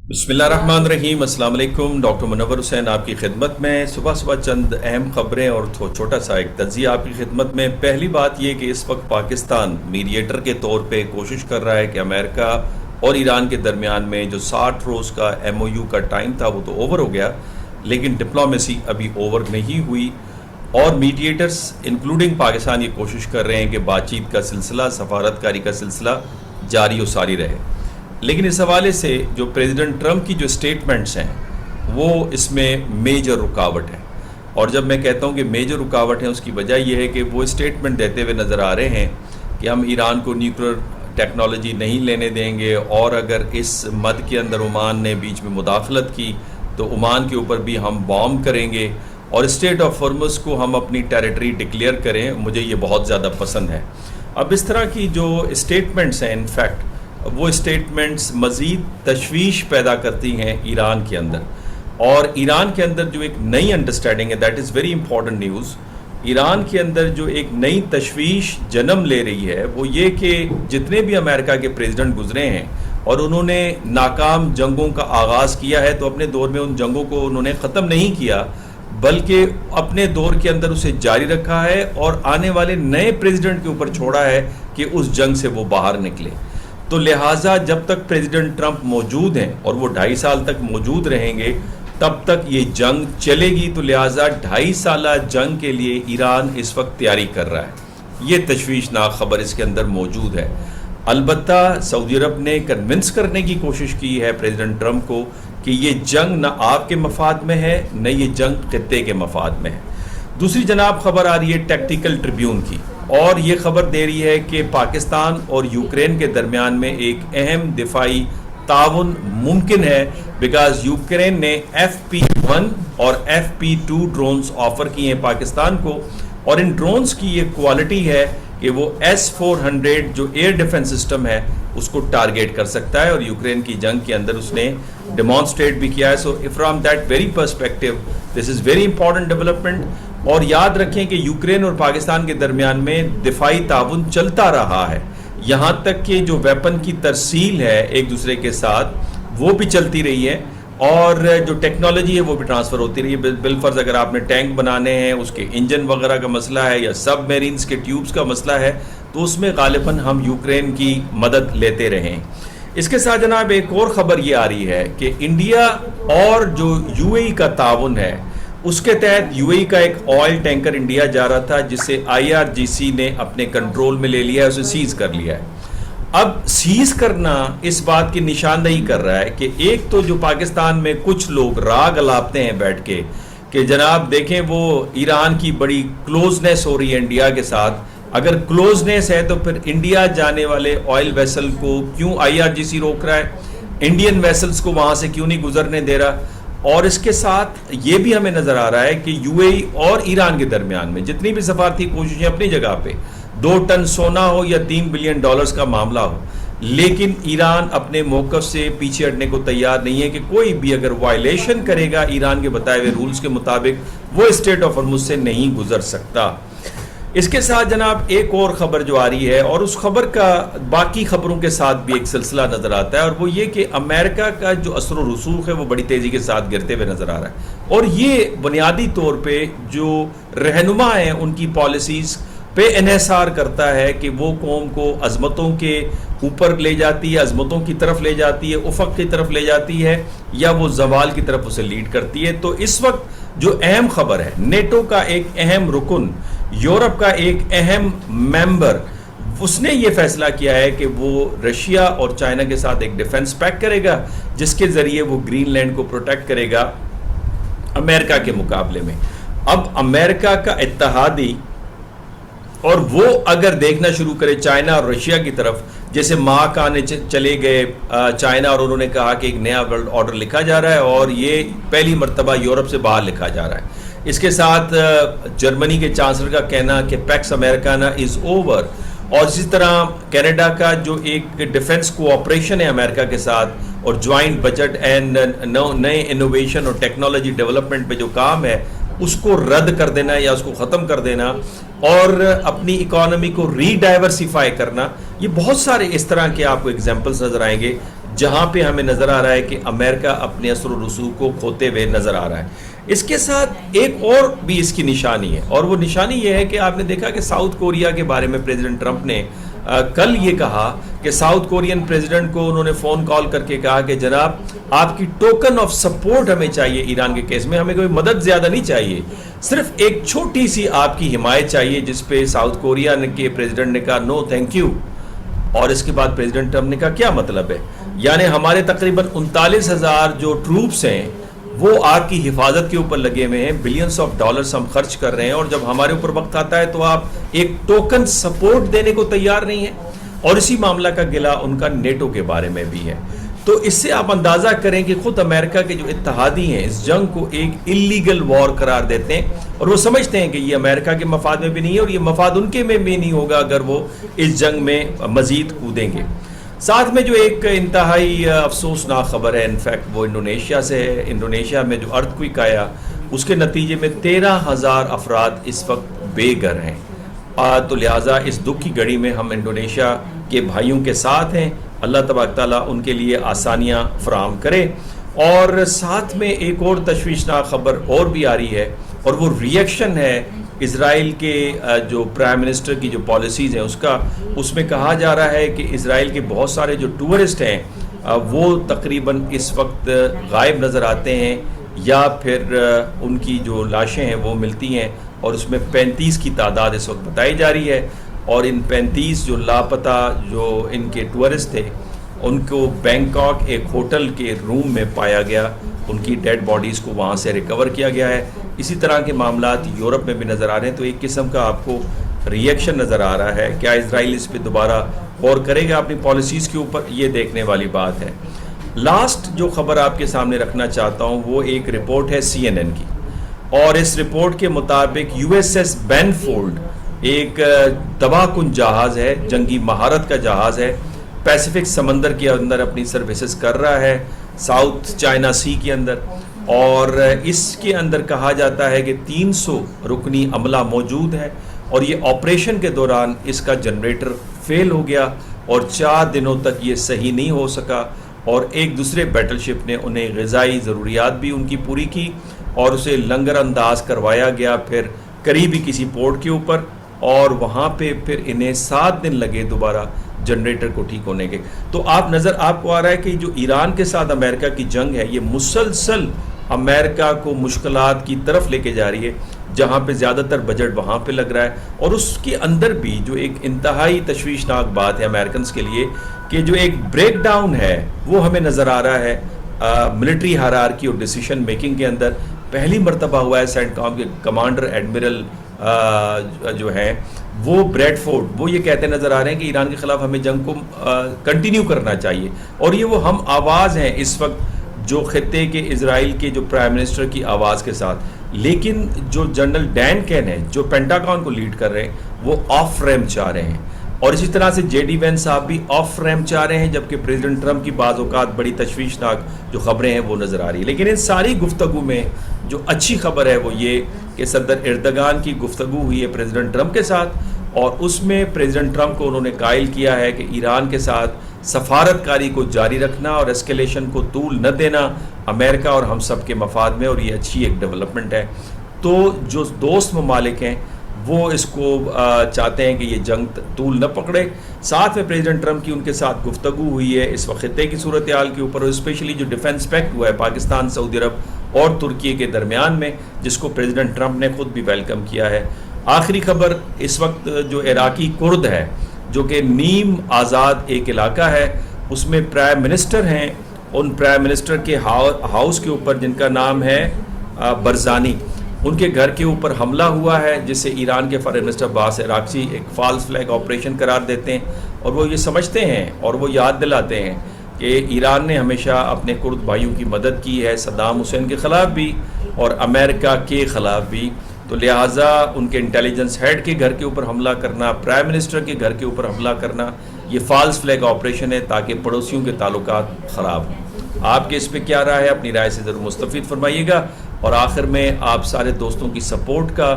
بسم اللہ الرحمن الرحیم۔ السلام علیکم، ڈاکٹر منور حسین آپ کی خدمت میں۔ صبح چند اہم خبریں اور چھوٹا سا ایک تجزیہ آپ کی خدمت میں۔ پہلی بات یہ کہ اس وقت پاکستان میڈیٹر کے طور پہ کوشش کر رہا ہے کہ امریکہ اور ایران کے درمیان میں جو 60 روز کا MOU کا ٹائم تھا وہ تو اوور ہو گیا، لیکن ڈپلومیسی ابھی اوور نہیں ہوئی، اور میڈیٹرز انکلوڈنگ پاکستان یہ کوشش کر رہے ہیں کہ بات چیت کا سلسلہ، سفارتکاری کا سلسلہ جاری و ساری رہے۔ لیکن اس حوالے سے جو پریزیڈنٹ ٹرمپ کی جو سٹیٹمنٹس ہیں وہ اس میں میجر رکاوٹ ہے، اور جب میں کہتا ہوں کہ میجر رکاوٹ ہے اس کی وجہ یہ ہے کہ وہ سٹیٹمنٹ دیتے ہوئے نظر آ رہے ہیں کہ ہم ایران کو نیوکلیر ٹیکنالوجی نہیں لینے دیں گے، اور اگر اس مد کے اندر عمان نے بیچ میں مداخلت کی تو عمان کے اوپر بھی ہم بام کریں گے، اور اسٹیٹ آف ہرمز کو ہم اپنی ٹیریٹری ڈکلیئر کریں۔ مجھے یہ بہت زیادہ پسند ہے۔ اب اس طرح کی جو اسٹیٹمنٹس ہیں انفیکٹ وہ اسٹیٹمنٹس مزید تشویش پیدا کرتی ہیں ایران کے اندر، اور ایران کے اندر جو ایک نئی انڈرسٹینڈنگ ہے، that is very important news, Iran کے اندر جو ایک نئی تشویش جنم لے رہی ہے وہ یہ کہ جتنے بھی امریکہ کے پریزیڈنٹ گزرے ہیں اور انہوں نے ناکام جنگوں کا آغاز کیا ہے، تو اپنے دور میں ان جنگوں کو انہوں نے ختم نہیں کیا بلکہ اپنے دور کے اندر اسے جاری رکھا ہے، اور آنے والے نئے پریزیڈنٹ کے اوپر چھوڑا ہے کہ اس جنگ سے وہ باہر نکلے۔ تو لہٰذا جب تک پریزیڈنٹ ٹرمپ موجود ہیں، اور وہ 2.5 سال تک موجود رہیں گے، تب تک یہ جنگ چلے گی۔ تو لہٰذا 2.5 سالہ جنگ کے لیے ایران اس وقت تیاری کر رہا ہے۔ یہ تشویشناک خبر اس کے اندر موجود ہے۔ البتہ سعودی عرب نے کنونس کرنے کی کوشش کی ہے پریزیڈنٹ ٹرمپ کو کہ یہ جنگ نہ آپ کے مفاد میں ہے، نہ یہ جنگ خطے کے مفاد میں ہے۔ دوسری جناب خبر آ رہی ہے ٹیکٹیکل ٹریبیون کی، اور یہ خبر دے رہی ہے کہ پاکستان اور یوکرین کے درمیان میں ایک اہم دفاعی تعاون ممکن ہے، بیکاز یوکرین نے FP1 اور FP2 ڈرونز آفر کیے ہیں پاکستان کو، اور ان ڈرونز کی یہ کوالٹی ہے کہ وہ S-400 جو ایئر ڈیفنس سسٹم ہے اس کو ٹارگیٹ کر سکتا ہے، اور یوکرین کی جنگ کے اندر اس نے ڈیمانسٹریٹ بھی کیا ہے۔ So from that very perspective this is very important development. اور یاد رکھیں کہ یوکرین اور پاکستان کے درمیان میں دفاعی تعاون چلتا رہا ہے، یہاں تک کہ جو ویپن کی ترسیل ہے ایک دوسرے کے ساتھ وہ بھی چلتی رہی ہے، اور جو ٹیکنالوجی ہے وہ بھی ٹرانسفر ہوتی رہی ہے۔ بالفرض اگر آپ نے ٹینک بنانے ہیں، اس کے انجن وغیرہ کا مسئلہ ہے، یا سب میرینز کے ٹیوبز کا مسئلہ ہے، تو اس میں غالباً ہم یوکرین کی مدد لیتے رہیں۔ اس کے ساتھ جناب ایک اور خبر یہ آ رہی ہے کہ انڈیا اور جو UAE کا تعاون ہے، اس کے تحت UAE کا ایک آئل ٹینکر انڈیا جا رہا تھا جسے IRGC نے اپنے کنٹرول میں لے لیا ہے، اسے سیز کر لیا ہے۔ اب سیز کرنا اس بات کی نشاندہی کر رہا ہے کہ ایک تو جو پاکستان میں کچھ لوگ راگ الاپتے ہیں بیٹھ کے کہ جناب دیکھیں وہ ایران کی بڑی کلوزنس ہو رہی ہے انڈیا کے ساتھ، اگر کلوزنس ہے تو پھر انڈیا جانے والے آئل ویسل کو کیوں IRGC روک رہا ہے، انڈین ویسلز کو وہاں سے کیوں نہیں گزرنے دے رہا۔ اور اس کے ساتھ یہ بھی ہمیں نظر آ رہا ہے کہ UAE اور ایران کے درمیان میں جتنی بھی سفارتی کوششیں اپنی جگہ پہ، 2 ٹن سونا ہو یا $3 بلین کا معاملہ ہو، لیکن ایران اپنے موقف سے پیچھے ہٹنے کو تیار نہیں ہے کہ کوئی بھی اگر وائلیشن کرے گا ایران کے بتائے ہوئے رولز کے مطابق وہ اسٹیٹ آف ہرمز سے نہیں گزر سکتا۔ اس کے ساتھ جناب ایک اور خبر جو آ رہی ہے، اور اس خبر کا باقی خبروں کے ساتھ بھی ایک سلسلہ نظر آتا ہے، اور وہ یہ کہ امریکہ کا جو اثر و رسوخ ہے وہ بڑی تیزی کے ساتھ گرتے ہوئے نظر آ رہا ہے، اور یہ بنیادی طور پہ جو رہنما ہیں ان کی پالیسیز پہ انحصار کرتا ہے کہ وہ قوم کو عظمتوں کے اوپر لے جاتی ہے، عظمتوں کی طرف لے جاتی ہے، افق کی طرف لے جاتی ہے، یا وہ زوال کی طرف اسے لیڈ کرتی ہے۔ تو اس وقت جو اہم خبر ہے، نیٹو کا ایک اہم رکن، یورپ کا ایک اہم ممبر، اس نے یہ فیصلہ کیا ہے کہ وہ رشیا اور چائنا کے ساتھ ایک ڈیفنس پیکٹ کرے گا جس کے ذریعے وہ گرین لینڈ کو پروٹیکٹ کرے گا امریکہ کے مقابلے میں۔ اب امریکہ کا اتحادی، اور وہ اگر دیکھنا شروع کرے چائنا اور رشیا کی طرف، جیسے ماہ آنے چلے گئے چائنا اور انہوں نے کہا کہ ایک نیا ورلڈ آرڈر لکھا جا رہا ہے، اور یہ پہلی مرتبہ یورپ سے باہر لکھا جا رہا ہے۔ اس کے ساتھ جرمنی کے چانسلر کا کہنا کہ پیکس امریکانا از اوور، اور اسی طرح کینیڈا کا جو ایک ڈیفنس کوآپریشن ہے امریکہ کے ساتھ، اور جوائنٹ بجٹ اینڈ نئے انوویشن اور ٹیکنالوجی ڈیولپمنٹ پہ جو کام ہے اس کو رد کر دینا یا اس کو ختم کر دینا، اور اپنی اکانومی کو ری ڈائیورسیفائی کرنا، یہ بہت سارے اس طرح کے آپ کو ایگزامپلس نظر آئیں گے جہاں پہ ہمیں نظر آ رہا ہے کہ امریکہ اپنے اثر و رسوخ کو کھوتے ہوئے نظر آ رہا ہے۔ اس کے ساتھ ایک اور بھی اس کی نشانی ہے، اور وہ نشانی یہ ہے کہ آپ نے دیکھا کہ ساؤتھ کوریا کے بارے میں پریزیڈنٹ ٹرمپ نے کل یہ کہا کہ ساؤتھ کورین پریزیڈنٹ کو انہوں نے فون کال کر کے کہا کہ جناب آپ کی ٹوکن آف سپورٹ ہمیں چاہیے ایران کے کیس میں، ہمیں کوئی مدد زیادہ نہیں چاہیے، صرف ایک چھوٹی سی آپ کی حمایت چاہیے، جس پہ ساؤتھ کوریا کے پریزیڈنٹ نے کہا نو تھینک یو۔ اور اس کے بعد پریزیڈنٹ ٹرمپ نے کہا کیا مطلب ہے، یعنی ہمارے تقریباً 39,000 جو ٹروپس ہیں وہ آپ کی حفاظت کے اوپر لگے ہوئے ہیں، بلینز آف ڈالرز ہم خرچ کر رہے ہیں، اور جب ہمارے اوپر وقت آتا ہے تو آپ ایک ٹوکن سپورٹ دینے کو تیار نہیں ہیں۔ اور اسی معاملہ کا گلہ ان کا نیٹو کے بارے میں بھی ہے۔ تو اس سے آپ اندازہ کریں کہ خود امریکہ کے جو اتحادی ہیں اس جنگ کو ایک اللیگل وار قرار دیتے ہیں، اور وہ سمجھتے ہیں کہ یہ امریکہ کے مفاد میں بھی نہیں ہے، اور یہ مفاد ان کے میں بھی نہیں ہوگا اگر وہ اس جنگ میں مزید کودیں گے۔ ساتھ میں جو ایک انتہائی افسوسناک خبر ہے انفیکٹ وہ انڈونیشیا سے ہے۔ انڈونیشیا میں جو ارتھ کوئک آیا اس کے نتیجے میں 13,000 افراد اس وقت بے گھر ہیں، تو لہٰذا اس دکھ کی گھڑی میں ہم انڈونیشیا کے بھائیوں کے ساتھ ہیں، اللہ تبارک تعالیٰ ان کے لیے آسانیاں فراہم کرے۔ اور ساتھ میں ایک اور تشویشناک خبر اور بھی آ رہی ہے، اور وہ ریئیکشن ہے اسرائیل کے جو پرائم منسٹر کی جو پالیسیز ہیں اس میں کہا جا رہا ہے کہ اسرائیل کے بہت سارے جو ٹورسٹ ہیں وہ تقریباً اس وقت غائب نظر آتے ہیں، یا پھر ان کی جو لاشیں ہیں وہ ملتی ہیں، اور اس میں 35 کی تعداد اس وقت بتائی جا رہی ہے۔ اور ان 35 جو لاپتہ جو ان کے ٹورسٹ تھے ان کو بینکاک ایک ہوٹل کے روم میں پایا گیا، ان کی ڈیڈ باڈیز کو وہاں سے ریکور کیا گیا ہے۔ اسی طرح کے معاملات یورپ میں بھی نظر آ رہے ہیں، تو ایک قسم کا آپ کو ریئیکشن نظر آ رہا ہے۔ کیا اسرائیل اس پہ دوبارہ غور کرے گا اپنی پالیسیز کے اوپر، یہ دیکھنے والی بات ہے۔ لاسٹ جو خبر آپ کے سامنے رکھنا چاہتا ہوں وہ ایک رپورٹ ہے CNN کی، اور اس رپورٹ کے مطابق USS بینفورڈ ایک تباہ کن جہاز ہے، جنگی مہارت کا جہاز ہے، پیسیفک سمندر کے اندر اپنی سروسز کر رہا ہے، ساؤتھ چائنا سی کے اندر، اور اس کے اندر کہا جاتا ہے کہ 300 رکنی عملہ موجود ہے، اور یہ آپریشن کے دوران اس کا جنریٹر فیل ہو گیا اور 4 دنوں تک یہ صحیح نہیں ہو سکا، اور ایک دوسرے بیٹل شپ نے انہیں غذائی ضروریات بھی ان کی پوری کی اور اسے لنگر انداز کروایا گیا پھر قریبی کسی پورٹ کے اوپر، اور وہاں پہ پھر انہیں 7 دن لگے دوبارہ جنریٹر کو ٹھیک ہونے کے۔ تو آپ کو آ رہا ہے کہ جو ایران کے ساتھ امریکہ کی جنگ ہے یہ مسلسل امریکہ کو مشکلات کی طرف لے کے جا رہی ہے، جہاں پہ زیادہ تر بجٹ وہاں پہ لگ رہا ہے، اور اس کے اندر بھی جو ایک انتہائی تشویشناک بات ہے امریکنز کے لیے کہ جو ایک بریک ڈاؤن ہے وہ ہمیں نظر آ رہا ہے ملٹری ہائرارکی اور ڈیسیشن میکنگ کے اندر۔ پہلی مرتبہ ہوا ہے سینٹ کام کے کمانڈر ایڈمرل جو ہیں وہ بریڈ فورڈ وہ یہ کہتے نظر آ رہے ہیں کہ ایران کے خلاف ہمیں جنگ کو کنٹینیو کرنا چاہیے، اور یہ وہ ہم آواز ہیں اس وقت جو خطے کے اسرائیل کے جو پرائم منسٹر کی آواز کے ساتھ۔ لیکن جو جنرل ڈین کین ہیں جو پینٹاگون کو لیڈ کر رہے ہیں وہ آف ریم چاہ رہے ہیں، اور اسی طرح سے JD وینس صاحب بھی آف ریم چاہ رہے ہیں، جبکہ پریزیڈنٹ ٹرمپ کی بعض اوقات بڑی تشویشناک جو خبریں ہیں وہ نظر آ رہی ہیں۔ لیکن ان ساری گفتگو میں جو اچھی خبر ہے وہ یہ کہ صدر اردگان کی گفتگو ہوئی ہے پریزیڈنٹ ٹرمپ کے ساتھ، اور اس میں پریزیڈنٹ ٹرمپ کو انہوں نے قائل کیا ہے کہ ایران کے ساتھ سفارت کاری کو جاری رکھنا اور اسکیلیشن کو طول نہ دینا امریکہ اور ہم سب کے مفاد میں، اور یہ اچھی ایک ڈیولپمنٹ ہے۔ تو جو دوست ممالک ہیں وہ اس کو چاہتے ہیں کہ یہ جنگ طول نہ پکڑے۔ ساتھ میں پریزیڈنٹ ٹرمپ کی ان کے ساتھ گفتگو ہوئی ہے اس وقت خطے کی صورتحال کے اوپر، اور اسپیشلی جو ڈیفنس پیکٹ ہوا ہے پاکستان، سعودی عرب اور ترکی کے درمیان میں، جس کو پریزیڈنٹ ٹرمپ نے خود بھی ویلکم کیا ہے۔ آخری خبر اس وقت جو عراقی کرد ہے جو کہ نیم آزاد ایک علاقہ ہے، اس میں پرائم منسٹر ہیں، ان پرائم منسٹر کے ہاؤس کے اوپر جن کا نام ہے برزانی، ان کے گھر کے اوپر حملہ ہوا ہے، جس سے ایران کے فارن منسٹر عباس عراقچی ایک فالس فلیگ آپریشن قرار دیتے ہیں، اور وہ یہ سمجھتے ہیں اور وہ یاد دلاتے ہیں کہ ایران نے ہمیشہ اپنے کرد بھائیوں کی مدد کی ہے، صدام حسین کے خلاف بھی اور امریکہ کے خلاف بھی، تو لہٰذا ان کے انٹیلیجنس ہیڈ کے گھر کے اوپر حملہ کرنا، پرائم منسٹر کے گھر کے اوپر حملہ کرنا، یہ فالس فلیگ آپریشن ہے تاکہ پڑوسیوں کے تعلقات خراب ہوں۔ آپ کے اس پہ کیا رائے ہے؟ اپنی رائے سے ضرور مستفید فرمائیے گا، اور آخر میں آپ سارے دوستوں کی سپورٹ کا،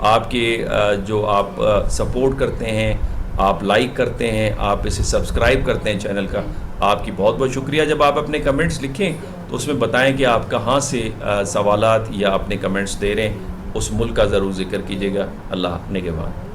آپ کے جو آپ سپورٹ کرتے ہیں، آپ لائک کرتے ہیں، آپ اسے سبسکرائب کرتے ہیں چینل کا، آپ کی بہت بہت شکریہ. جب آپ اپنے کمنٹس لکھیں تو اس میں بتائیں کہ آپ کہاں سے سوالات یا اپنے کمنٹس دے رہے ہیں, اس ملک کا ضرور ذکر کیجیے گا. اللہ نگہبان.